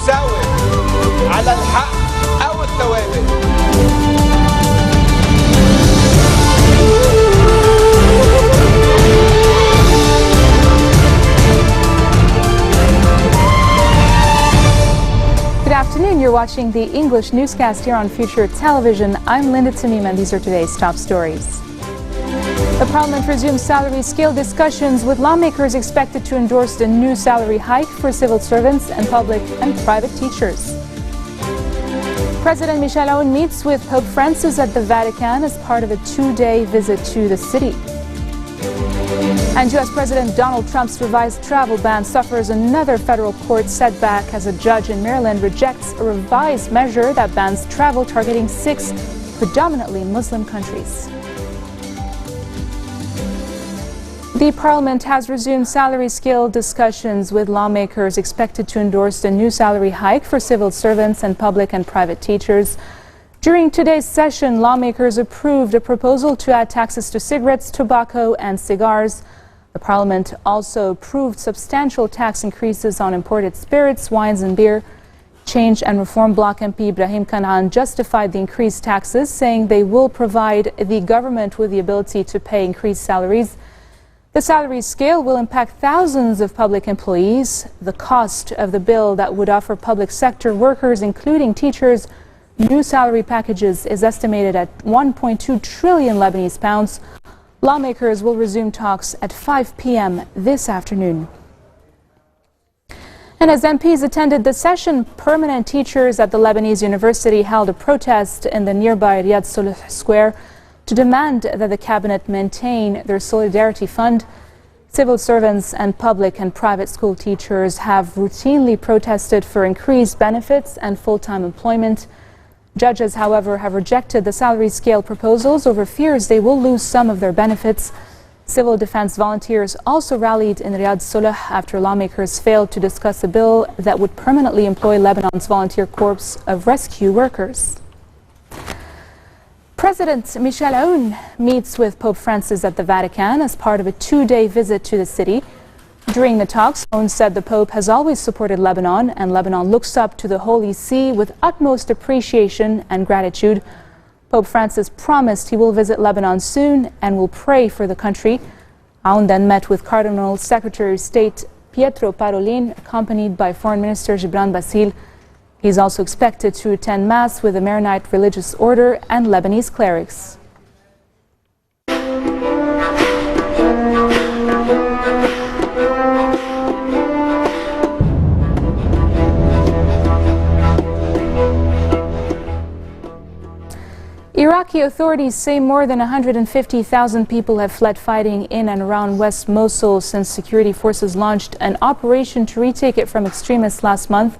تساوم على الحق أو الثوابت. Good afternoon. You're watching the English newscast here on Future Television. I'm Linda Tamim, and these are today's top stories. The Parliament resumes salary scale discussions, with lawmakers expected to endorse the new salary hike for civil servants and public and private teachers. President Michel Aoun meets with Pope Francis at the Vatican as part of a two-day visit to the city. And U.S. President Donald Trump's revised travel ban suffers another federal court setback as a judge in Maryland rejects a revised measure that bans travel targeting 6 predominantly Muslim countries. The Parliament has resumed salary scale discussions, with lawmakers expected to endorse the new salary hike for civil servants and public and private teachers. During today's session, lawmakers approved a proposal to add taxes to cigarettes, tobacco and cigars. The Parliament also approved substantial tax increases on imported spirits, wines and beer. Change and Reform Bloc MP Ibrahim Kanaan justified the increased taxes, saying they will provide the government with the ability to pay increased salaries. The salary scale will impact thousands of public employees. The cost of the bill that would offer public sector workers, including teachers, new salary packages is estimated at 1.2 trillion Lebanese pounds. Lawmakers will resume talks at 5 p.m. this afternoon. And as MPs attended the session, permanent teachers at the Lebanese University held a protest in the nearby Riyadh Sulh Square to demand that the cabinet maintain their solidarity fund. Civil servants and public and private school teachers have routinely protested for increased benefits and full-time employment. Judges, however, have rejected the salary scale proposals over fears they will lose some of their benefits. Civil defense volunteers also rallied in Riyadh Sulh after lawmakers failed to discuss a bill that would permanently employ Lebanon's volunteer corps of rescue workers. President Michel Aoun meets with Pope Francis at the Vatican as part of a two-day visit to the city. During the talks, Aoun said the Pope has always supported Lebanon, and Lebanon looks up to the Holy See with utmost appreciation and gratitude. Pope Francis promised he will visit Lebanon soon and will pray for the country. Aoun then met with Cardinal Secretary of State Pietro Parolin, accompanied by Foreign Minister Gibran Bassil. He is also expected to attend Mass with the Maronite Religious Order and Lebanese clerics. Iraqi authorities say more than 150,000 people have fled fighting in and around West Mosul since security forces launched an operation to retake it from extremists last month.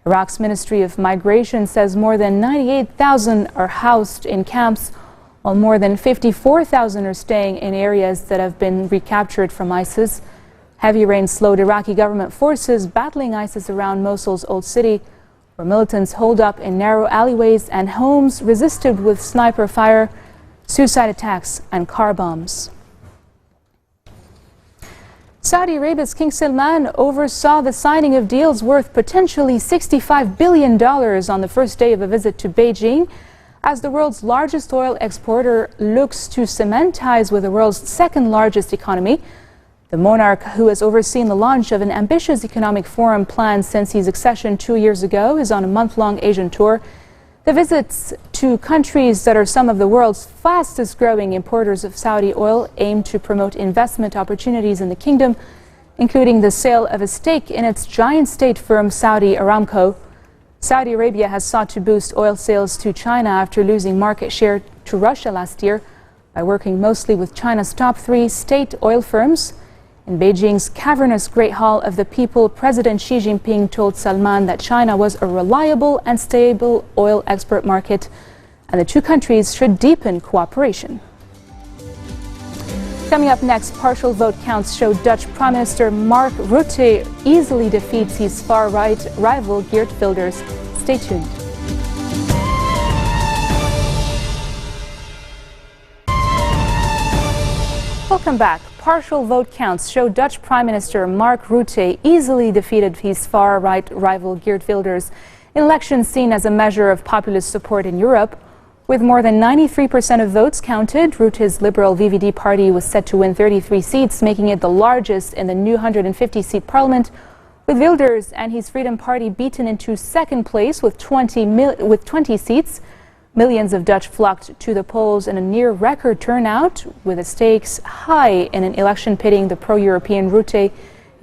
Iraq's Ministry of Migration says more than 98,000 are housed in camps, while more than 54,000 are staying in areas that have been recaptured from ISIS. Heavy rain slowed Iraqi government forces battling ISIS around Mosul's old city, where militants holed up in narrow alleyways and homes resisted with sniper fire, suicide attacks and car bombs. Saudi Arabia's King Salman oversaw the signing of deals worth potentially $65 billion on the first day of a visit to Beijing, as the world's largest oil exporter looks to cement ties with the world's second largest economy. The monarch, who has overseen the launch of an ambitious economic forum planned since his accession 2 years ago, is on a month-long Asian tour. The visits to countries that are some of the world's fastest-growing importers of Saudi oil aim to promote investment opportunities in the kingdom, including the sale of a stake in its giant state firm Saudi Aramco. Saudi Arabia has sought to boost oil sales to China after losing market share to Russia last year by working mostly with China's top 3 state oil firms. In Beijing's cavernous Great Hall of the People, President Xi Jinping told Salman that China was a reliable and stable oil export market, and the two countries should deepen cooperation. Coming up next, partial vote counts show Dutch Prime Minister Mark Rutte easily defeats his far-right rival Geert Wilders. Stay tuned. Welcome back. Partial vote counts show Dutch Prime Minister Mark Rutte easily defeated his far-right rival Geert Wilders in elections seen as a measure of populist support in Europe. With more than 93% of votes counted, Rutte's Liberal VVD party was set to win 33 seats, making it the largest in the new 150-seat parliament, with Wilders and his Freedom Party beaten into second place with 20 seats. Millions of Dutch flocked to the polls in a near-record turnout, with the stakes high in an election pitting the pro-European Rutte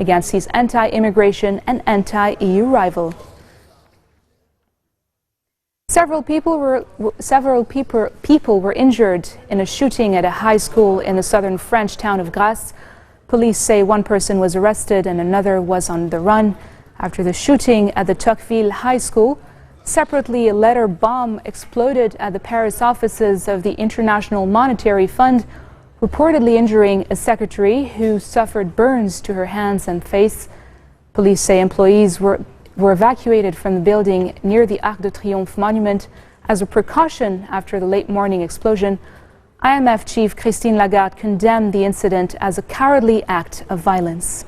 against his anti-immigration and anti-EU rival. Several people were injured in a shooting at a high school in the southern French town of Grasse. Police say one person was arrested and another was on the run after the shooting at the Tocqueville High School. Separately, a letter bomb exploded at the Paris offices of the International Monetary Fund, reportedly injuring a secretary who suffered burns to her hands and face. Police say employees were evacuated from the building near the Arc de Triomphe monument as a precaution after the late morning explosion. IMF chief Christine Lagarde condemned the incident as a cowardly act of violence.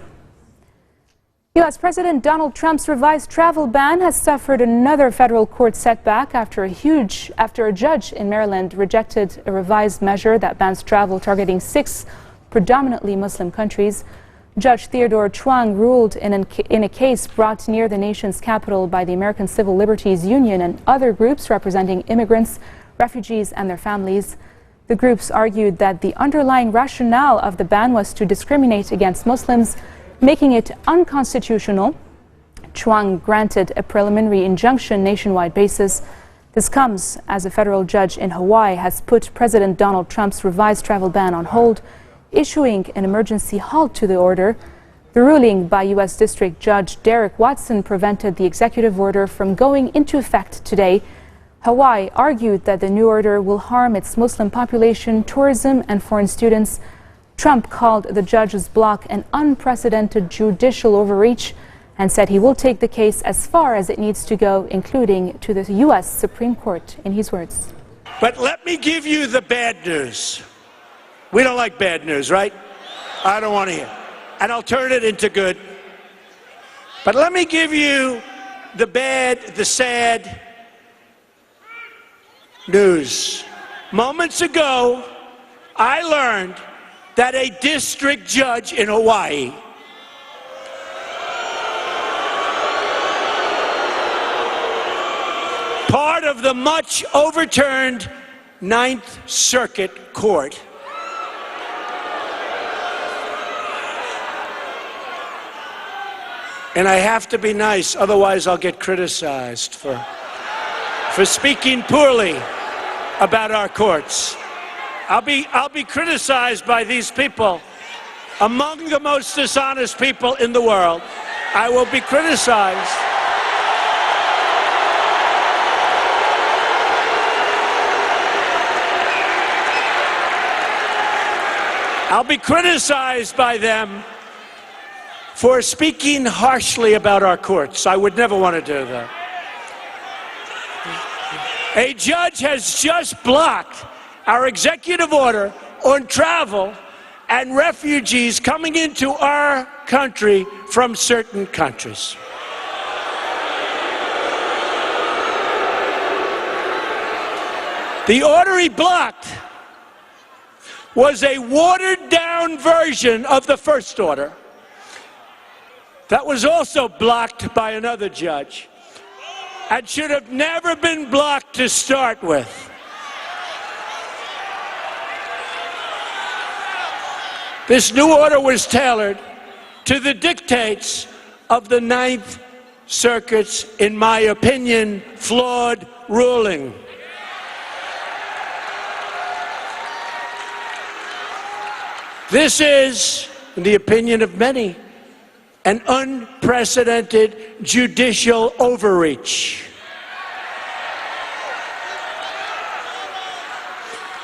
U.S. President Donald Trump's revised travel ban has suffered another federal court setback after a judge in Maryland rejected a revised measure that bans travel targeting 6 predominantly Muslim countries. Judge Theodore Chuang ruled in a case brought near the nation's capital by the American Civil Liberties Union and other groups representing immigrants, refugees, and their families. The groups argued that the underlying rationale of the ban was to discriminate against Muslims, making it unconstitutional. Chuang granted a preliminary injunction nationwide basis. This comes as a federal judge in Hawaii has put President Donald Trump's revised travel ban on hold, issuing an emergency halt to the order. The ruling by U.S. District Judge Derek Watson prevented the executive order from going into effect today. Hawaii argued that the new order will harm its Muslim population, tourism, and foreign students. Trump called the judge's block an unprecedented judicial overreach and said he will take the case as far as it needs to go, including to the U.S. Supreme Court, in his words. But let me give you the bad news. We don't like bad news, right? I don't want to hear. And I'll turn it into good. But let me give you the bad, the sad news. Moments ago, I learned that a district judge in Hawaii part of the much overturned Ninth Circuit Court and I have to be nice, otherwise I'll get criticized for speaking poorly about our courts. I'll be criticized by these people, among the most dishonest people in the world. I will be criticized. I'll be criticized by them for speaking harshly about our courts. I would never want to do that. A judge has just blocked our executive order on travel and refugees coming into our country from certain countries. The order he blocked was a watered-down version of the first order that was also blocked by another judge and should have never been blocked to start with. This new order was tailored to the dictates of the Ninth Circuit's, in my opinion, flawed ruling. This is, in the opinion of many, an unprecedented judicial overreach.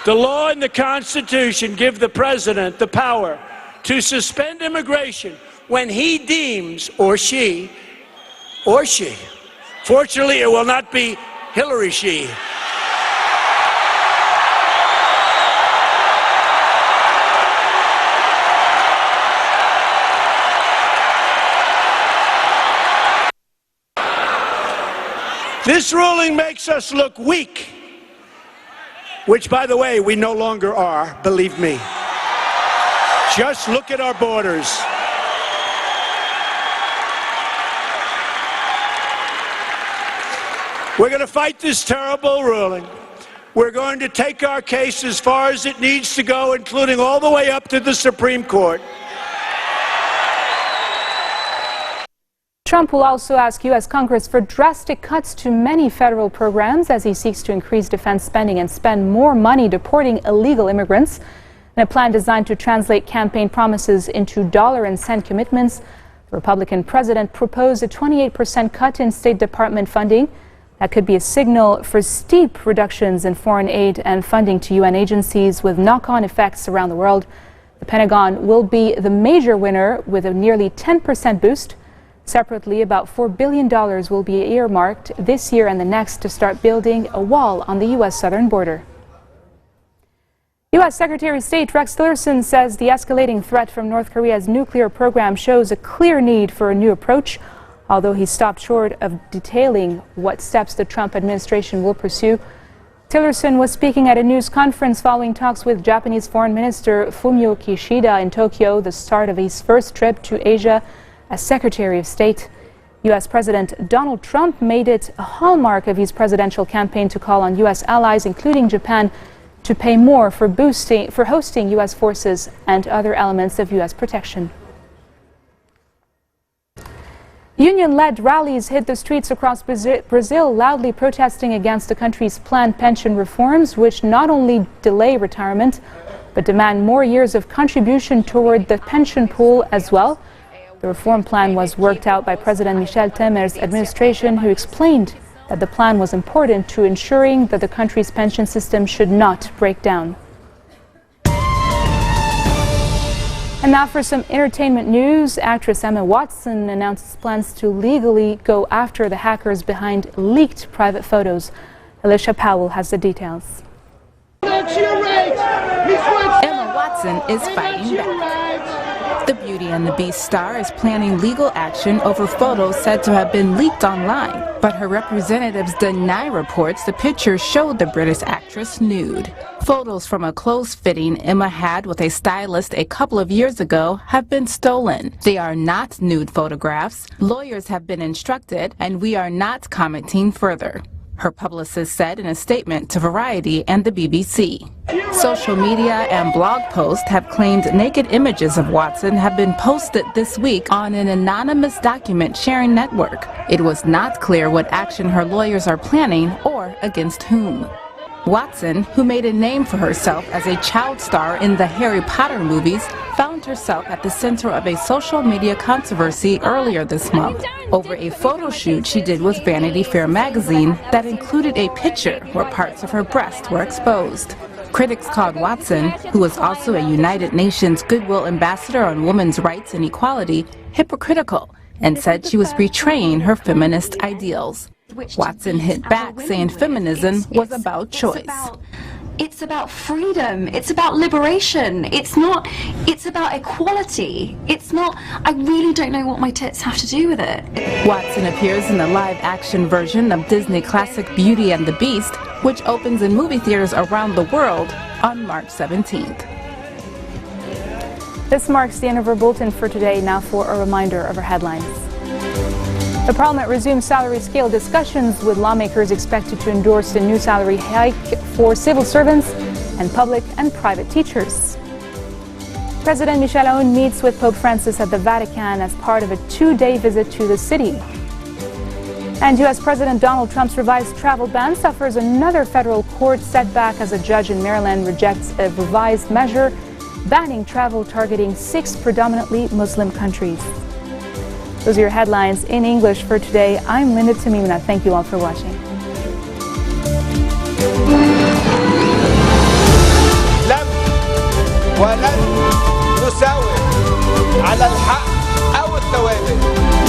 The law and the Constitution give the president the power to suspend immigration when he deems, or she, fortunately it will not be Hillary she, This ruling makes us look weak, which, by the way, we no longer are, believe me. Just look at our borders. We're going to fight this terrible ruling. We're going to take our case as far as it needs to go, including all the way up to the Supreme Court. Trump will also ask U.S. Congress for drastic cuts to many federal programs as he seeks to increase defense spending and spend more money deporting illegal immigrants. In a plan designed to translate campaign promises into dollar and cent commitments, the Republican president proposed a 28% cut in State Department funding. That could be a signal for steep reductions in foreign aid and funding to UN agencies with knock-on effects around the world. The Pentagon will be the major winner with a nearly 10% boost. Separately, about $4 billion will be earmarked this year and the next to start building a wall on the U.S. southern border. U.S. Secretary of State Rex Tillerson says the escalating threat from North Korea's nuclear program shows a clear need for a new approach, although he stopped short of detailing what steps the Trump administration will pursue. Tillerson was speaking at a news conference following talks with Japanese Foreign Minister Fumio Kishida in Tokyo, the start of his first trip to Asia as Secretary of State. U.S. President Donald Trump made it a hallmark of his presidential campaign to call on U.S. allies, including Japan, to pay more for hosting U.S. forces and other elements of U.S. protection. Union-led rallies hit the streets across Brazil, loudly protesting against the country's planned pension reforms, which not only delay retirement, but demand more years of contribution toward the pension pool as well. The reform plan was worked out by President Michel Temer's administration, who explained that the plan was important to ensuring that the country's pension system should not break down. And now for some entertainment news. Actress Emma Watson announces plans to legally go after the hackers behind leaked private photos. Alicia Powell has the details. Emma Watson is fighting back. The Beauty and the Beast star is planning legal action over photos said to have been leaked online, but her representatives deny reports the pictures showed the British actress nude. Photos from a clothes fitting Emma had with a stylist a couple of years ago have been stolen. They are not nude photographs. Lawyers have been instructed, and we are not commenting further, her publicist said in a statement to Variety and the BBC. Social media and blog posts have claimed naked images of Watson have been posted this week on an anonymous document sharing network. It was not clear what action her lawyers are planning or against whom. Watson, who made a name for herself as a child star in the Harry Potter movies, found herself at the center of a social media controversy earlier this month over a photo shoot she did with Vanity Fair magazine that included a picture where parts of her breast were exposed. Critics called Watson, who is also a United Nations Goodwill Ambassador on women's rights and equality, hypocritical and said she was betraying her feminist ideals. Watson hit back, saying feminism was about choice. It's about freedom. It's about liberation. It's about equality. I really don't know what my tits have to do with it. Watson appears in the live-action version of Disney classic Beauty and the Beast, which opens in movie theaters around the world on March 17th. This marks the end of our bulletin for today. Now for a reminder of our headlines. The Parliament resumes salary scale discussions, with lawmakers expected to endorse a new salary hike for civil servants and public and private teachers. President Michel Aoun meets with Pope Francis at the Vatican as part of a two-day visit to the city. And U.S. President Donald Trump's revised travel ban suffers another federal court setback as a judge in Maryland rejects a revised measure banning travel targeting 6 predominantly Muslim countries. Those are your headlines in English for today. I'm Linda Tamimina. Thank you all for watching. ولن نساوم على الحق أو الثوابت.